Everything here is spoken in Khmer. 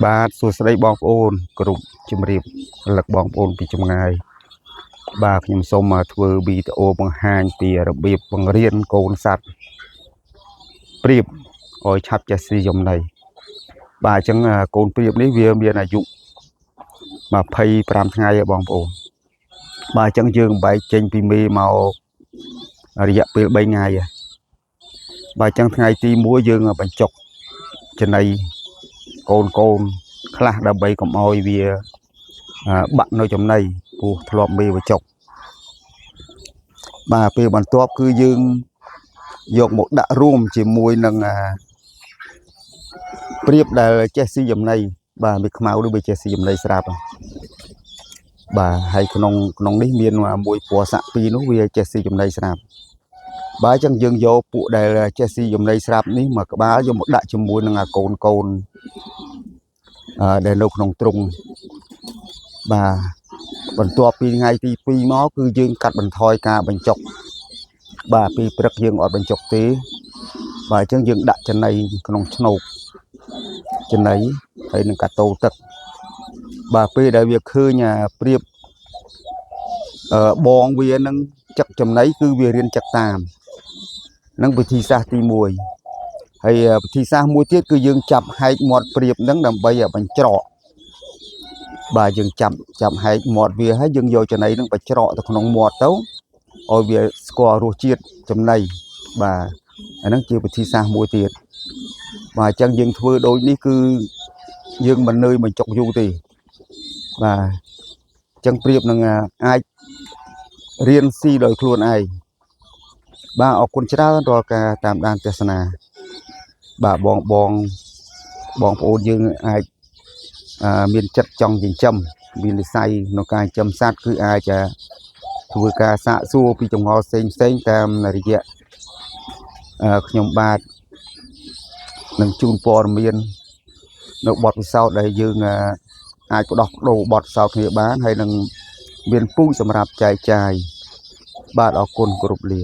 បាទសួស្តីបងប្អូនគ្រប់ជំរាបលឹកបងប្អូនពីចម្ងាយបាទខ្ញុំសូមធ្វើវីដេអូបង្ហាញពីរបៀបបង្រៀនកូនសត្វព្រាបឲ្យឆាប់ចេះស៊ីចំណីបាទអញ្ចឹងកូនព្រាបនេះវាមានអាយុ25ថ្ងៃឯបងប្អូនបាទអញ្ចឹងយើងបែកចេញពីមេមករយៈពេល3ថ្ងៃបាទអញ្ចឹងថ្ងៃទី1យើងបញ្ចុកចំណីកូនខ្លះដើម្បីកុំឲ្យវាបាក់នៅចំណីព្រោះធ្លាប់មេវចុកបាទពេលបន្ទាប់គឺយើងយកមកដាក់រួមជាមួយនឹងព្រាបដែលចេះស៊ីចំណីបាទវាខ្មៅឬវាចេះស៊ីចំណីស្រាប់បាទហើយក្នុងនេះមានមួយពណ៌សាក់ពីរនោះវាចេះស៊ីចំណីស្រាប់បាទអញ្ចឹងយើងយកពួកដែលចេះស៊ីចំណីស្រាប់នេះមកក្បាលយកមកដាក់ជាមួយនឹងកូនដែលនៅក្នុងទ្រុងបាទបន្ទាប់ពីថ្ងៃទី2មកគឺយើងកាត់បន្ថយការបញ្ចុកបាទពីព្រឹកយើងអត់បញ្ចុកទេបាទអញ្ចឹងយើងដាក់ចំណីក្នុងឆ្នោកចំណីហើយនឹងកាតូទឹកបាទពេលដែលវាឃើញព្រាបបងវានឹងចឹកចំណីគឺវារៀនចឹកតាមនឹងវិធីសាស្ត្រទី1ហើយវិធីសាស្ត្រមួយទៀតគឺយើងចាប់ហែកមាត់ព្រាបហ្នឹងដើម្បីបញ្ច្រកបាទយើងចាប់ហែកមាត់វាហើយយើងយកចំណីហ្នឹងបញ្ច្រកទៅក្នុងមាត់ទៅឲ្យវាស្គាល់រសជាតិចំណីបាទអាហ្នឹងជាវិធីសាស្ត្រមួយទៀតបាទអញ្ចឹងយើងធ្វើដូចនេះគឺយើងមិននឿយបញ្ចុកយូរទេបាទអញ្ចឹងព្រាបនឹងអាចរៀនស៊ីដោយខ្លួនឯងបាទអរគុណច្រើនរាល់ការតាមដានទស្សនាបាទបងប្អូនយើងអាចមានចិត្តចង់ចិញ្ចឹមមាននិស្ស័យក្នុងការចិញ្ចឹមសត្វគឺអាចធ្វើការសាកសួរពីចម្ងល់ផ្សេងតាមរយៈខ្ញុំបាទនឹងជូនព័ត៌មាននៅបទពិសោធន៍ដែលយើងអាចផ្ដោះដូរបទពិសោធន៍គ្នាបានហើយនឹងមានពូជសម្រាប់ចែកចាយបាទអរគុណគ្រប់លា